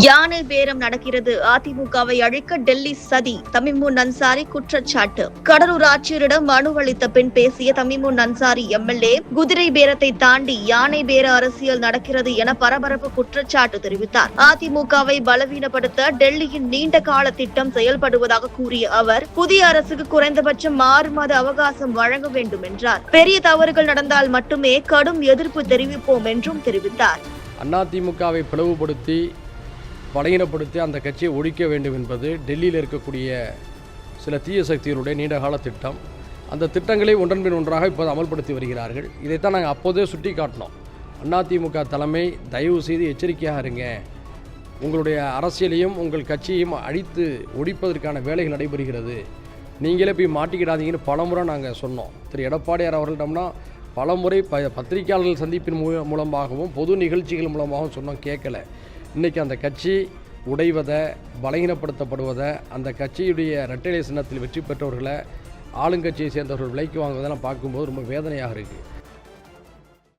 யானை பேரம் நடக்கிறது. அதிமுகவை அழிக்க டெல்லி சதி. தமிமுன் அன்சாரி குற்றச்சாட்டு. கடலூர் ஆட்சியரிடம் மனு அளித்த பின் பேசிய தமிமுன் அன்சாரி எம்எல்ஏ, குதிரை பேரத்தை தாண்டி யானை பேர அரசியல் நடக்கிறது என பரபரப்பு குற்றச்சாட்டு தெரிவித்தார். அதிமுகவை பலவீனப்படுத்த டெல்லியின் நீண்ட கால திட்டம் செயல்படுவதாக கூறிய அவர், புதிய அரசுக்கு குறைந்தபட்சம் 6 மாத அவகாசம் வழங்க வேண்டும் என்றார். பெரிய தவறுகள் நடந்தால் மட்டுமே கடும் எதிர்ப்பு தெரிவிப்போம் என்றும் தெரிவித்தார். அதிமுகவை பிளவுபடுத்தி பலகீனப்படுத்தி அந்த கட்சியை ஒழிக்க வேண்டும் என்பது டெல்லியில் இருக்கக்கூடிய சில தீய சக்திகளுடைய நீண்டகால திட்டம். அந்த திட்டங்களை ஒன்றன்பின் ஒன்றாக இப்போது அமல்படுத்தி வருகிறார்கள். இதைத்தான் நாங்கள் அப்போதே சுட்டி காட்டினோம். அதிமுக தலைமை தயவு செய்து எச்சரிக்கையாக இருங்க, உங்களுடைய அரசியலையும் உங்கள் கட்சியையும் அழித்து ஒழிப்பதற்கான வேலைகள் நடைபெறுகிறது, நீங்களே போய் மாட்டிக்கிடாதீங்கன்னு பலமுறை நாங்கள் சொன்னோம். திரு எடப்பாடியார் அவர்களிடம்னா பலமுறை பத்திரிகையாளர்கள் சந்திப்பின் மூலமாகவும் பொது நிகழ்ச்சிகள் மூலமாகவும் சொன்னோம், கேட்கலை. இன்றைக்கி அந்த கட்சி உடைவதை, பலகீனப்படுத்தப்படுவதை, அந்த கட்சியுடைய இரட்டைலை சின்னத்தில் வெற்றி பெற்றவர்களை ஆளுங்கட்சியை சேர்ந்தவர்கள் விலைக்கு வாங்குவதெல்லாம் பார்க்கும்போது ரொம்ப வேதனையாக இருக்குது.